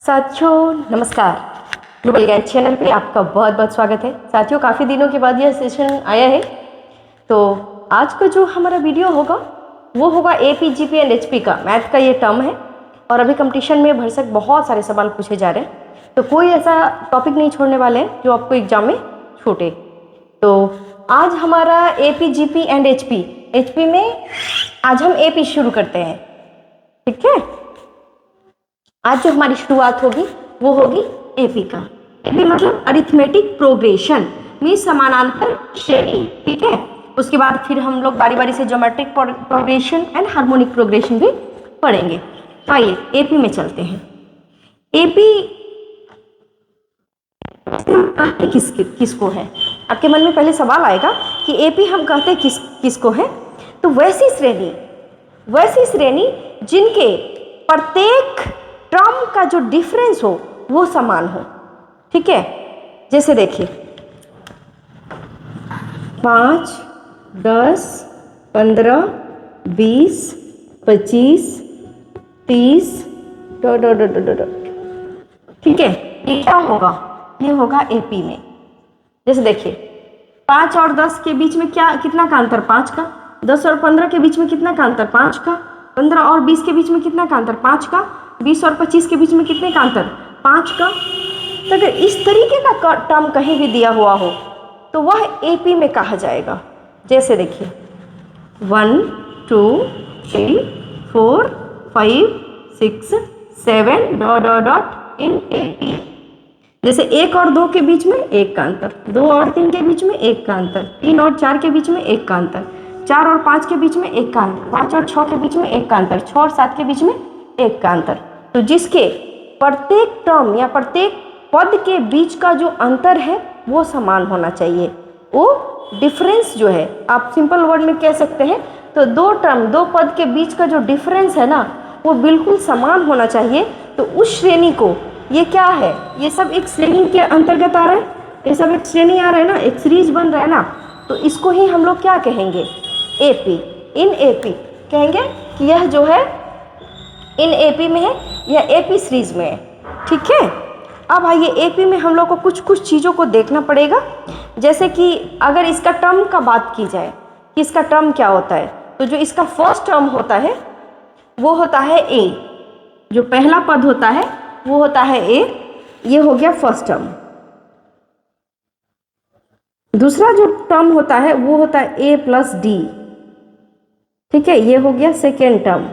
साथियों नमस्कार। ग्लोबल ज्ञान चैनल पे आपका बहुत बहुत स्वागत है। साथियों काफ़ी दिनों के बाद यह सेशन आया है, तो आज का जो हमारा वीडियो होगा वो होगा AP GP एंड HP का मैथ का ये टर्म है। और अभी कंपटीशन में भरसक बहुत सारे सवाल पूछे जा रहे हैं, तो कोई ऐसा टॉपिक नहीं छोड़ने वाले हैं जो आपको एग्जाम में छूटे। तो आज हमारा AP GP एंड HP में आज हम AP शुरू करते हैं, ठीक है। आज जो हमारी शुरुआत होगी वो होगी AP का। AP मतलब अरिथमेटिक प्रोग्रेशन मीन समानांतर श्रेणी, ठीक है। उसके बाद फिर हम लोग बारी बारी से geometric progression and harmonic progression भी पढ़ेंगे। तो आइए AP में चलते हैं। AP किसको है? आपके मन में पहले सवाल आएगा कि AP हम कहते हैं किसको है? तो वैसी श्रेणी जिनके प्रत्येक टर्म का जो डिफरेंस हो वो समान हो, ठीक है। जैसे देखिए 5, 10, 15, 20, 25, 30, ठीक है। ये क्या होगा? ये होगा AP में। जैसे देखिए 5 और 10 के बीच में कितना का अंतर? 5 का। 10 और 15 के बीच में कितना का अंतर? 5 का। 15 और 20 के बीच में कितना का अंतर? 5 का। 20 और 25 के बीच में कितने का अंतर? 5 का। तो अगर इस तरीके का टर्म कहीं भी दिया हुआ हो तो वह AP में कहा जाएगा। जैसे देखिए 1, 2, 3, 4, 5, 6, 7 इन AP। जैसे 1 और 2 के बीच में 1 का अंतर, 2 और 3 के बीच में 1 का अंतर, 3 और 4 के बीच में 1 का अंतर, 4 और 5 के बीच में 1 का अंतर, 5 और 6 के बीच में 1 का अंतर, 6 और 7 के बीच में 1 का अंतर। तो जिसके प्रत्येक टर्म या प्रत्येक पद के बीच का जो अंतर है वो समान होना चाहिए। वो डिफरेंस जो है, आप सिंपल वर्ड में कह सकते हैं, तो दो पद के बीच का जो डिफरेंस है ना वो बिल्कुल समान होना चाहिए। तो उस श्रेणी को, ये क्या है? ये सब एक श्रेणी के अंतर्गत आ रहा है, ये सब एक श्रेणी आ रहा है ना, एक सीरीज बन रहा है ना, तो इसको ही हम लोग क्या कहेंगे? AP। इन AP कहेंगे कि यह जो है इन AP में है, यह AP सीरीज में है, ठीक है। अब आइए AP में हम लोग को कुछ चीज़ों को देखना पड़ेगा। जैसे कि अगर इसका टर्म का बात की जाए कि इसका टर्म क्या होता है, तो जो इसका फर्स्ट टर्म होता है वो होता है A। जो पहला पद होता है वो होता है A। ये हो गया फर्स्ट टर्म। दूसरा जो टर्म होता है वो होता है A प्लस D, ठीक है। ये हो गया सेकेंड टर्म।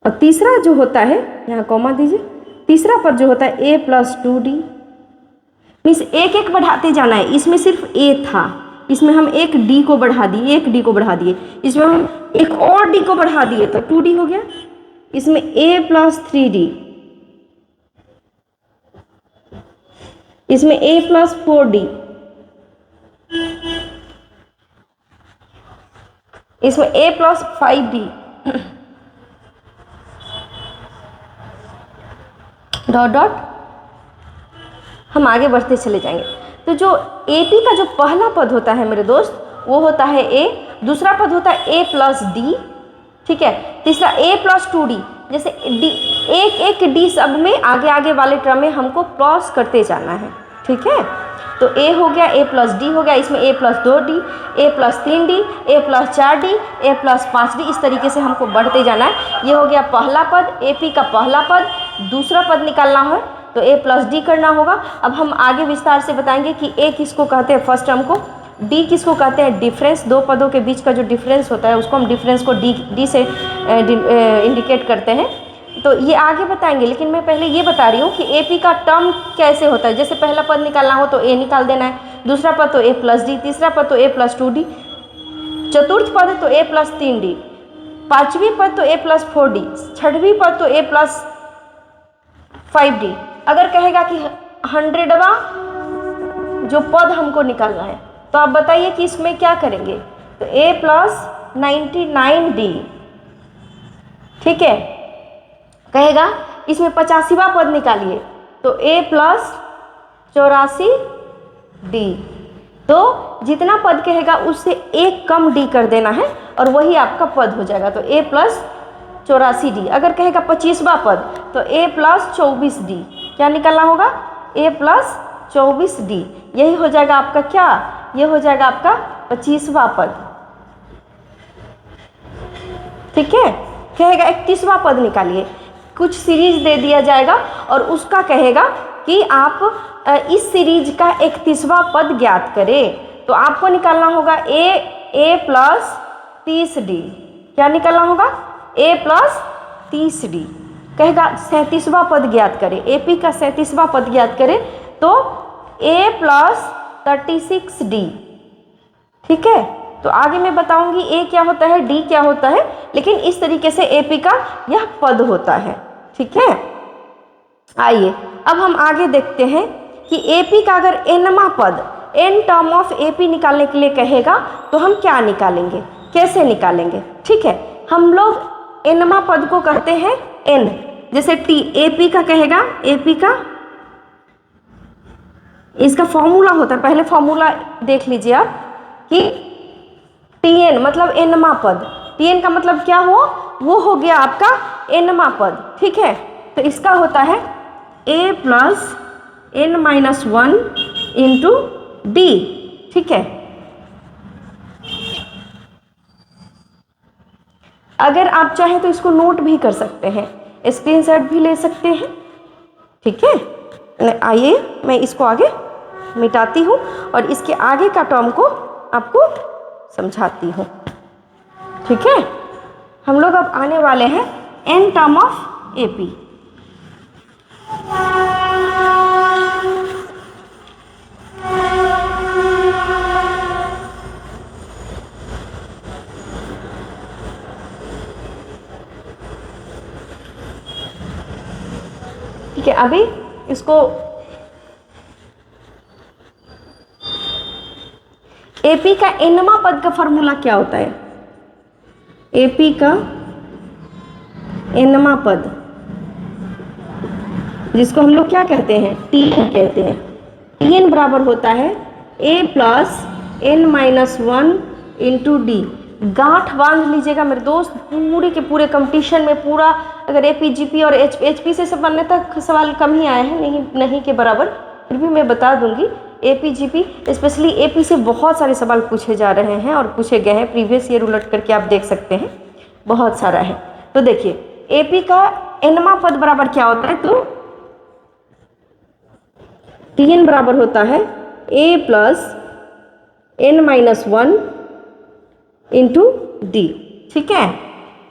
और तीसरा जो होता है, यहाँ कॉमा दीजिए, तीसरा पद जो होता है A प्लस 2D। मीन्स एक एक बढ़ाते जाना है। इसमें सिर्फ A था, इसमें हम एक D को बढ़ा दिए, एक D को बढ़ा दिए, इसमें हम एक और D को बढ़ा दिए तो 2D हो गया। इसमें A प्लस 3D, इसमें A प्लस 4D, इसमें A plus 5D, dot dot हम आगे बढ़ते चले जाएंगे। तो जो AP का जो पहला पद होता है मेरे दोस्त वो होता है A। दूसरा पद होता है A प्लस D, ठीक है। तीसरा A प्लस 2D। जैसे D, एक D सब में आगे आगे वाले टर्म में हमको प्लस करते जाना है, ठीक है। तो A हो गया, A प्लस D हो गया, इसमें A plus 2D, A plus 3D, A plus 4D, A plus 5D, इस तरीके से हमको बढ़ते जाना है। ये हो गया पहला पद, AP का पहला पद। दूसरा पद निकालना हो तो A प्लस D करना होगा। अब हम आगे विस्तार से बताएंगे कि A किसको कहते हैं, फर्स्ट टर्म को, D किसको कहते हैं, डिफरेंस। दो पदों के बीच का जो डिफरेंस होता है उसको हम डिफरेंस को D से इंडिकेट करते हैं। तो ये आगे बताएंगे, लेकिन मैं पहले ये बता रही हूँ कि AP का टर्म कैसे होता है। जैसे पहला पद निकालना हो तो A निकाल देना है, दूसरा पद तो A प्लस D, तीसरा पद तो A प्लस 2D, चतुर्थ पद है तो A प्लस 3D, पांचवी पद तो A प्लस 4D, छठवीं पद तो A प्लस 5D। अगर कहेगा कि 100वां जो पद हमको निकालना है तो आप बताइए कि इसमें क्या करेंगे? तो A प्लस 99D, ठीक है। कहेगा इसमें 85वां पद निकालिए तो A प्लस 84D। तो जितना पद कहेगा उससे एक कम D कर देना है और वही आपका पद हो जाएगा। तो A प्लस 84D। अगर कहेगा 25वां पद तो A प्लस 24D। क्या निकालना होगा? A plus 24D। यही हो जाएगा आपका क्या? ये हो जाएगा आपका 25वां पद। ठीक है, कहेगा 31वां पद निकालिए। कुछ सीरीज दे दिया जाएगा और उसका कहेगा कि आप इस सीरीज का 31वां पद ज्ञात करें। तो आपको निकालना होगा A प्लस 30D। क्या निकालना होगा? A plus 30D। कहेगा 37वां पद ज्ञात करें, AP का 37वां पद ज्ञात करें तो A प्लस 36D। ठीक है, तो आगे मैं बताऊंगी A क्या होता है, D क्या होता है, लेकिन इस तरीके से AP का यह पद होता है। ठीक है, आइए अब हम आगे देखते हैं कि AP का अगर nवां पद, n टर्म ऑफ AP निकालने के लिए कहेगा तो हम क्या निकालेंगे, कैसे निकालेंगे? ठीक है, हम लोग nवां पद को करते हैं n। जैसे AP का कहेगा, AP का इसका फॉर्मूला होता है, पहले फॉर्मूला देख लीजिए आप कि Tn मतलब nवां पद। Tn का मतलब क्या हुआ? वो हो गया आपका nवां पद। ठीक है, तो इसका होता है A plus n minus 1 into D। ठीक है, अगर आप चाहें तो इसको नोट भी कर सकते हैं, स्क्रीनशॉट भी ले सकते हैं। ठीक है, आइए मैं इसको आगे मिटाती हूँ और इसके आगे का टर्म को आपको समझाती हूँ। ठीक है, हम लोग अब आने वाले हैं n टर्म ऑफ AP। ठीक है, अभी इसको AP का nवां पद का फॉर्मूला क्या होता है? AP का nवां पद जिसको हम लोग क्या कहते हैं, Tn कहते हैं। Tn बराबर होता है A plus n minus 1 into D। गांठ बांध लीजिएगा मेरे दोस्त, पूरे के पूरे कंपटीशन में पूरा अगर AP GP और HP से सब बनने तक सवाल कम ही आए हैं, नहीं के बराबर, फिर भी मैं बता दूंगी AP GP स्पेशली AP से बहुत सारे सवाल पूछे जा रहे हैं और पूछे गए हैं। प्रीवियस ईयर उलट करके आप देख सकते हैं, बहुत सारा है। तो देखिए AP का nवां पद बराबर क्या होता है, तो Tn बराबर होता है A plus n minus 1 into D। ठीक है,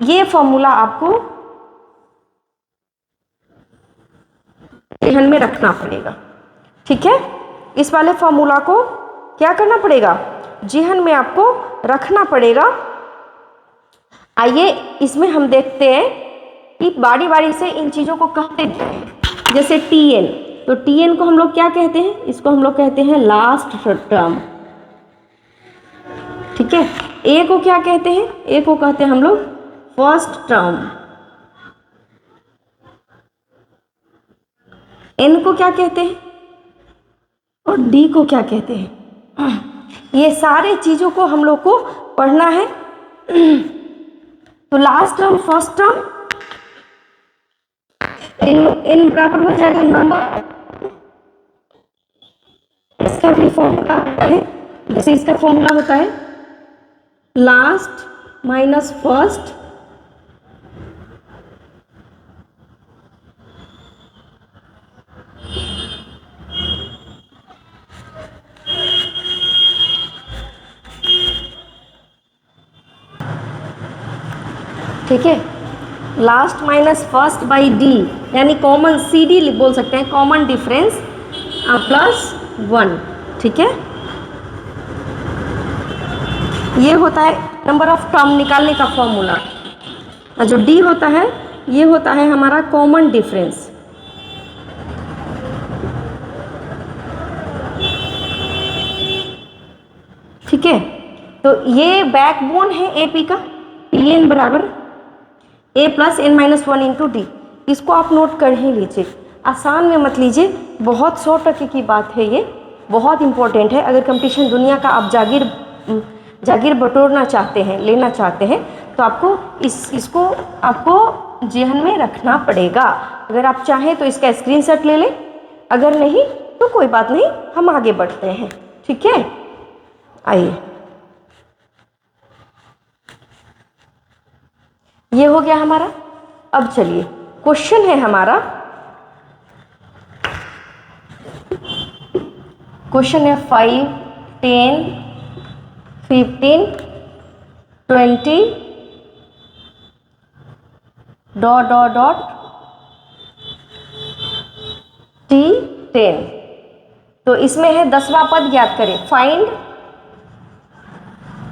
ये फॉर्मूला आपको ध्यान में रखना पड़ेगा। ठीक है, इस वाले फॉर्मूला को क्या करना पड़ेगा, जेहन में आपको रखना पड़ेगा। आइए इसमें हम देखते हैं कि बारी बारी से इन चीज़ों को कहते हैं। जैसे Tn, तो Tn को हम लोग क्या कहते हैं, इसको हम लोग कहते हैं लास्ट टर्म। ठीक है, A को क्या कहते हैं, A को कहते हैं हम लोग फर्स्ट टर्म। N को क्या कहते हैं और D को क्या कहते हैं, ये सारे चीज़ों को हम लोग को पढ़ना है। तो last term, first term, n बराबर हो जाएगा नंबर, इसका भी फॉर्मूला होता है। जैसे इसका फॉर्मूला होता है लास्ट माइनस फर्स्ट ठीक है, last minus first by D, यानी कॉमन CD बोल सकते हैं, कॉमन डिफरेंस प्लस 1। ठीक है, ये होता है नंबर ऑफ टर्म निकालने का फॉर्मूला। और जो D होता है ये होता है हमारा कॉमन डिफरेंस। ठीक है, तो ये बैकबोन है AP का। Tn बराबर A plus n minus 1 into D। इसको आप नोट कर ही लीजिए, आसान में मत लीजिए, बहुत 100% की बात है, ये बहुत इंपॉर्टेंट है। अगर कंपटीशन दुनिया का आप जागीर बटोरना चाहते हैं, लेना चाहते हैं, तो आपको इसको आपको जेहन में रखना पड़ेगा। अगर आप चाहें तो इसका स्क्रीनशॉट ले लें, अगर नहीं तो कोई बात नहीं, हम आगे बढ़ते हैं। ठीक है, आइए, ये हो गया हमारा। अब चलिए क्वेश्चन है हमारा, क्वेश्चन है 5, 10, 15, 20 डॉट डॉट डॉट T10। तो इसमें है 10वां पद ज्ञात करें। Find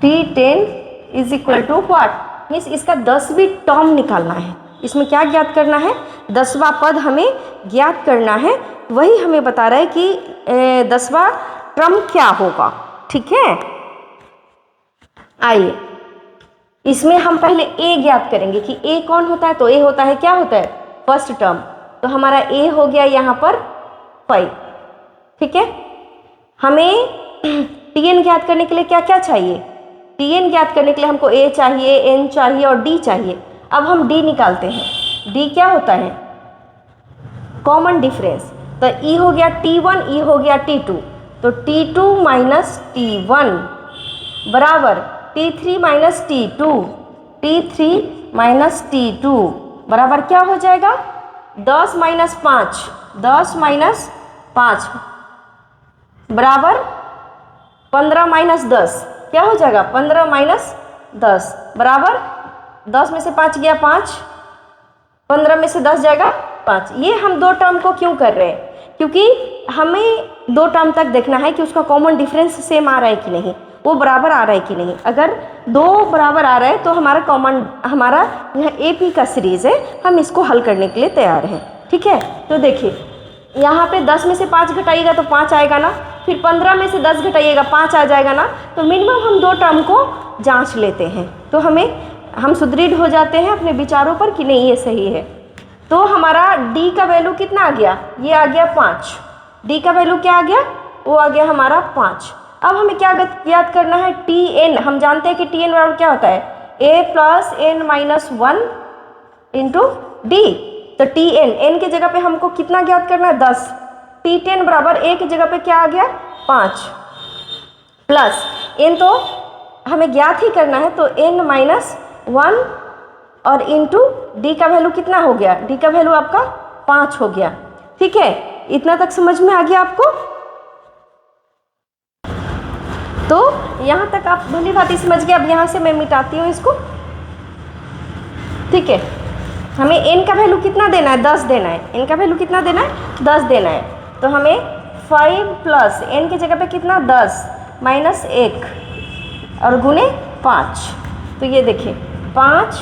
T10 is equal to what, means इसका 10वीं टर्म निकालना है। इसमें क्या ज्ञात करना है, 10वां पद हमें ज्ञात करना है। वही हमें बता रहा है कि 10वां टर्म क्या होगा। ठीक है, आइए इसमें हम पहले ए ज्ञात करेंगे कि ए कौन होता है। तो ए होता है, क्या होता है, फर्स्ट टर्म। तो हमारा ए हो गया यहाँ पर 5। ठीक है, हमें Tn ज्ञात करने के लिए क्या क्या चाहिए, Tn ज्ञात करने के लिए हमको ए चाहिए, एन चाहिए और डी चाहिए। अब हम डी निकालते हैं। डी क्या होता है, कॉमन डिफरेंस। तो ई हो गया T1, ई हो गया T2। तो T2 माइनस T1 बराबर T3 minus T2, T3 minus T2 बराबर क्या हो जाएगा, 10 माइनस 5, 10 माइनस 5 बराबर 15 माइनस 10, क्या हो जाएगा, 15 माइनस 10 बराबर 10 में से 5 गया 5, 15 में से 10 जाएगा 5। ये हम दो टर्म को क्यों कर रहे हैं, क्योंकि हमें दो टर्म तक देखना है कि उसका कॉमन डिफरेंस सेम आ रहा है कि नहीं, वो बराबर आ रहा है कि नहीं। अगर दो बराबर आ रहा है तो हमारा कॉमन, हमारा यह एपी का सीरीज़ है, हम इसको हल करने के लिए तैयार हैं। ठीक है, तो देखिए यहाँ पे 10 में से 5 घटाइएगा तो 5 आएगा ना, फिर 15 में से 10 घटाइएगा 5 आ जाएगा ना। तो मिनिमम हम दो टर्म को जांच लेते हैं, तो हम सुदृढ़ हो जाते हैं अपने विचारों पर कि नहीं ये सही है। तो हमारा डी का वैल्यू कितना आ गया, ये आ गया 5। डी का वैल्यू क्या आ गया, वो आ गया हमारा 5। अब हमें क्या ज्ञात करना है, टी एन। हम जानते हैं कि टी एन बराबर क्या होता है, A plus N minus 1 into D. तो टी एन, एन के जगह पे हमको कितना ज्ञात करना है, 10। टी 10 बराबर ए की जगह पे क्या आ गया, 5 प्लस एन तो हमें ज्ञात ही करना है, तो एन माइनस 1 और इंटू डी का वैल्यू कितना हो गया, डी का वैल्यू आपका 5 हो गया। ठीक है, इतना तक समझ में आ गया आपको। तो यहाँ तक आप भली भांति समझ गए। अब यहाँ से मैं मिटाती हूँ इसको। ठीक है, हमें n का वैल्यू कितना देना है, 10 देना है। n का वैल्यू कितना देना है, 10 देना है। तो हमें 5 प्लस n की जगह पे कितना, 10 माइनस 1 और गुने 5। तो ये देखिए 5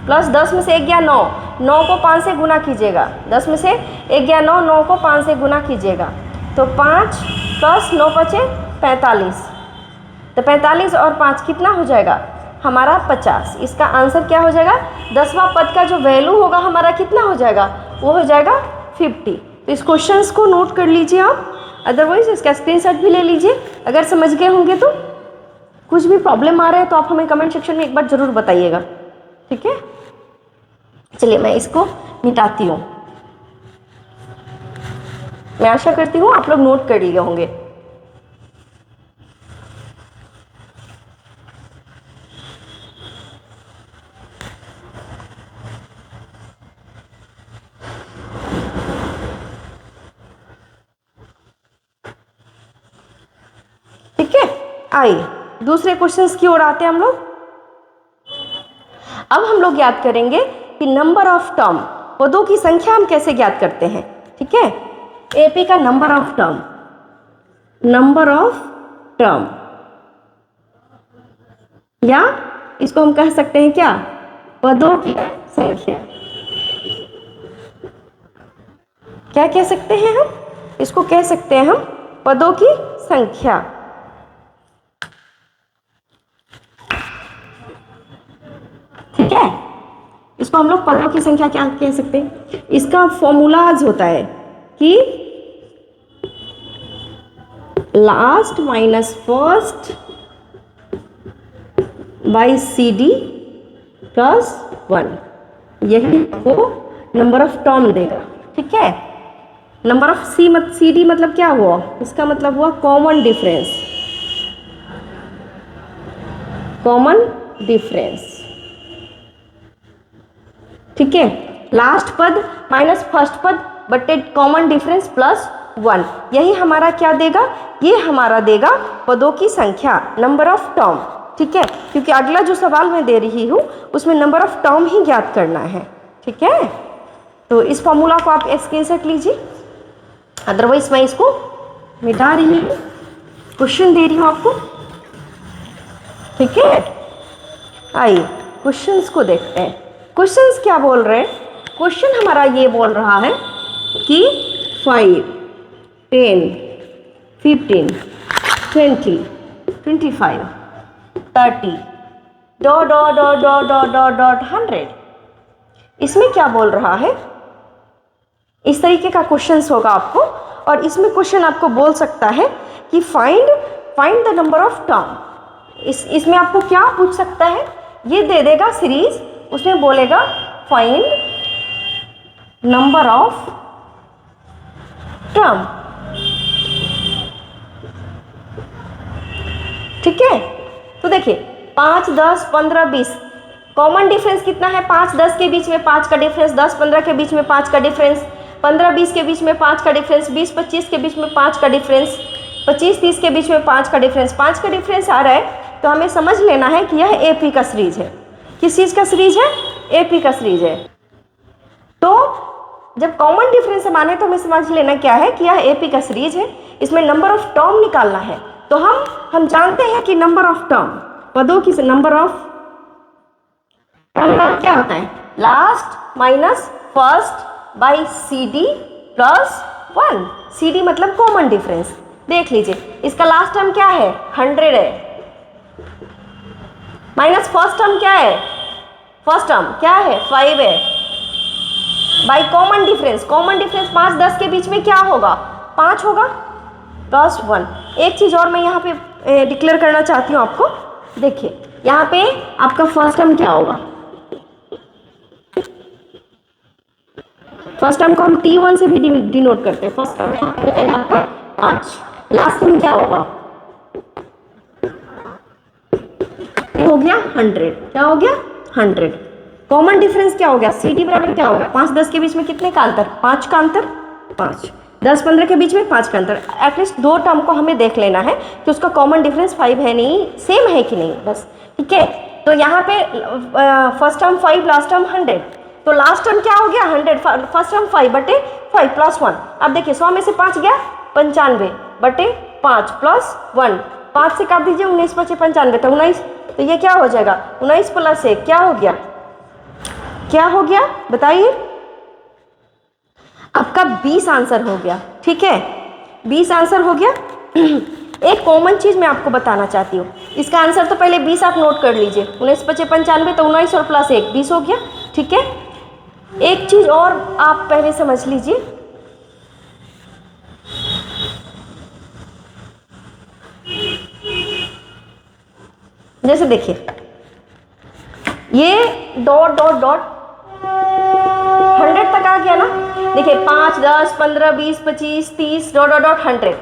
प्लस 10 में से 1 गया 9, 9 को 5 से गुना कीजिएगा। 10 में से 1 गया 9, 9 को 5 से गुना कीजिएगा। तो 5 प्लस 9 बचे 45। तो 45 और 5 कितना हो जाएगा हमारा 50। इसका आंसर क्या हो जाएगा, 10वां पद का जो वैल्यू होगा हमारा कितना हो जाएगा, वो हो जाएगा 50। तो इस क्वेश्चन को नोट कर लीजिए आप, अदरवाइज इसका स्क्रीनशॉट भी ले लीजिए। अगर समझ गए होंगे तो, कुछ भी प्रॉब्लम आ रहा है तो आप हमें कमेंट सेक्शन में एक बार ज़रूर बताइएगा। ठीक है, चलिए मैं इसको मिटाती हूँ। मैं आशा करती हूँ आप लोग नोट कर लिए होंगे। ठीक है, आइए दूसरे क्वेश्चंस की ओर आते हैं हम लोग। अब हम लोग ज्ञात करेंगे कि नंबर ऑफ टर्म, पदों की संख्या हम कैसे ज्ञात करते हैं। ठीक है, एपी का number of term, number of term, या इसको हम कह सकते हैं क्या, पदों की संख्या। क्या कह सकते हैं हम, इसको कह सकते हैं हम पदों की संख्या। ठीक है, इसको हम लोग पदों की संख्या क्या कह सकते हैं। इसका फॉर्मूलाज होता है कि last minus first by CD plus 1, यही वो नंबर ऑफ टर्म देगा। ठीक है, नंबर ऑफ सी डी मतलब क्या हुआ, इसका मतलब हुआ कॉमन डिफरेंस, कॉमन डिफरेंस। ठीक है, लास्ट पद माइनस फर्स्ट पद बटे कॉमन डिफरेंस प्लस 1, यही हमारा क्या देगा, ये हमारा देगा पदों की संख्या, नंबर ऑफ टर्म। ठीक है, क्योंकि अगला जो सवाल मैं दे रही हूँ उसमें नंबर ऑफ टर्म ही ज्ञात करना है। ठीक है, तो इस फॉर्मूला को आप स्क्रीनशॉट लीजिए, अदरवाइज मैं इसको मिटा रही हूँ, क्वेश्चन दे रही हूँ आपको। ठीक है, आइए क्वेश्चंस को देखते हैं। क्वेश्चंस क्या बोल रहे हैं, क्वेश्चन हमारा ये बोल रहा है कि 5, 10, 15, 20, 25, 30 dot dot dot dot dot dot dot 100, इसमें क्या बोल रहा है, इस तरीके का क्वेश्चंस होगा आपको। और इसमें क्वेश्चन आपको बोल सकता है कि find the number of term. इसमें आपको क्या पूछ सकता है, ये दे देगा सीरीज, उसमें बोलेगा फाइंड नंबर ऑफ टर्म। ठीक है, तो देखिए 5, 10, 15, 20, कॉमन डिफरेंस कितना है, 5, 10 के बीच में 5 का डिफरेंस, 10, 15 के बीच में 5 का डिफरेंस, 15, 20 के बीच में 5 का डिफरेंस, 20, 25 के बीच में 5 का डिफरेंस, 25, 30 के बीच में 5 का डिफरेंस, 5 का डिफरेंस आ रहा है, तो हमें समझ लेना है कि यह एपी का सीरीज है। किस चीज़ का सीरीज है, एपी का सीरीज है। तो जब कॉमन डिफरेंस माने तो हमें समझ लेना क्या है कि यह एपी का सीरीज है, इसमें नंबर ऑफ टर्म निकालना है। तो हम जानते हैं कि नंबर ऑफ टर्म, पदों की नंबर ऑफ टर्म क्या होता है, last minus first by C D plus 1। C D मतलब कॉमन डिफरेंस। देख लीजिए, इसका लास्ट टर्म क्या है, 100 है, माइनस फर्स्ट टर्म क्या है, फर्स्ट टर्म क्या है, 5 है, by common difference, common difference 5, 10 के बीच में क्या होगा, 5 होगा, प्लस 1। एक चीज़ और मैं यहाँ पे डिक्लेयर करना चाहती हूँ आपको, देखिए यहाँ पे आपका फर्स्ट टर्म क्या होगा, फर्स्ट टर्म को हम T1 से भी डिनोट करते हैं, फर्स्ट टर्म आपका 5, लास्ट टर्म क्या होगा, हो गया 100, क्या हो गया 100। कॉमन डिफरेंस क्या हो गया, सी डी बराबर क्या होगा, 5, 10 के बीच में कितने का अंतर, 5 का अंतर, 5, 10, 15 के बीच में 5 का अंतर। एटलीस्ट दो टर्म को हमें देख लेना है कि उसका कॉमन डिफरेंस 5 है नहीं, सेम है कि नहीं, बस। ठीक है, तो यहाँ पे फर्स्ट टर्म 5, लास्ट टर्म 100, तो लास्ट टर्म क्या हो गया 100, फर्स्ट टर्म 5 बटे 5 प्लस 1। अब देखिए 100 में से 5 गया 95 बटे 5 प्लस 1, 5 से काट दीजिए, 19 बचे 95, तो 19, तो ये क्या हो जाएगा 19 प्लस 1 क्या हो गया, क्या हो गया बताइए, आपका 20 आंसर हो गया। ठीक है, 20 आंसर हो गया। एक कॉमन चीज मैं आपको बताना चाहती हूँ, इसका आंसर तो पहले 20 आप नोट कर लीजिए, 19 बचे 95, तो 19 और प्लस 1 20 हो गया। ठीक है, एक चीज और आप पहले समझ लीजिए, जैसे देखिए ये डॉट डॉट डॉट 100 तक आ गया ना, देखिए 5, 10, 15, 20, 25, 30 डॉट डॉट डॉट 100,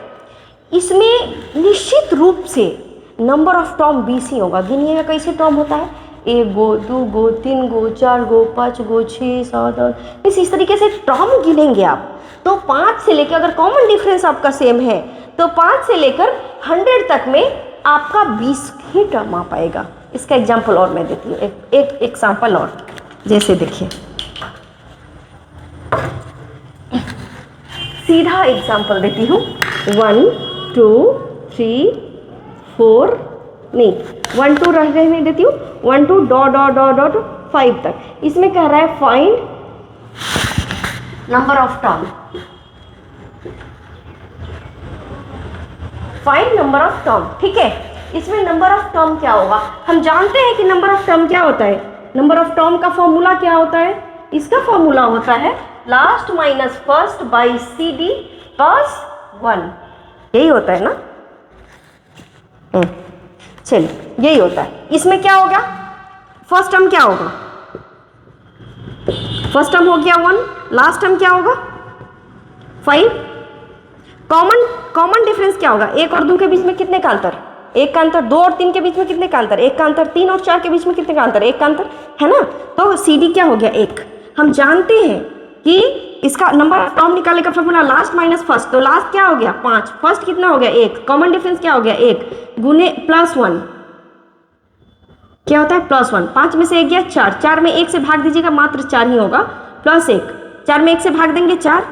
इसमें निश्चित रूप से नंबर ऑफ टर्म 20 ही होगा। गिनिएगा कैसे टर्म होता है, 1 गो, 2 गो, 3 गो, 4 गो, 5 गो, 6, 7, 8, इस तरीके से टर्म गिनेंगे आप। तो 5 से लेकर, अगर कॉमन डिफरेंस आपका सेम है तो 5 से लेकर 100 तक में आपका 20 ही टर्म आ पाएगा। इसका एग्जाम्पल और मैं देती हूँ, एक एग्जाम्पल और, जैसे देखिए सीधा एग्जाम्पल देती हूँ, 1, 2, 3, 4, नहीं 1, 2 रहने देती हूँ, 1, 2 डॉट डॉट डॉट डॉट 5 तक। इसमें कह रहा है find number of term, find number of term. ठीक है, इसमें नंबर ऑफ टर्म क्या होगा, हम जानते हैं कि नंबर ऑफ टर्म क्या होता है, नंबर ऑफ टर्म का फॉर्मूला क्या होता है, इसका फॉर्मूला होता है last minus first by C D plus 1, यही होता है ना। चलिए यही होता है। इसमें क्या होगा, फर्स्ट टर्म क्या होगा, फर्स्ट टर्म हो गया 1, लास्ट टर्म क्या होगा 5। कॉमन डिफरेंस क्या होगा, 1 और 2 के बीच में कितने का अंतर, 1 का अंतर, 2 और 3 के बीच में कितने का अंतर, 1 का अंतर, 3 और 4 के बीच में कितने का अंतर, 1 का अंतर है ना। तो सी डी क्या हो गया 1। हम जानते हैं कि इसका नंबर ऑफ टर्म निकालने का फॉर्मूला लास्ट माइनस फर्स्ट, तो लास्ट क्या हो गया 5, फर्स्ट कितना हो गया 1, कॉमन डिफरेंस क्या हो गया 1 गुने +1 क्या होता है +1, 5 में से 1 गया 4, 4 में 1 से भाग दीजिएगा मात्र 4 ही होगा, +1, 4 में 1 से भाग देंगे 4,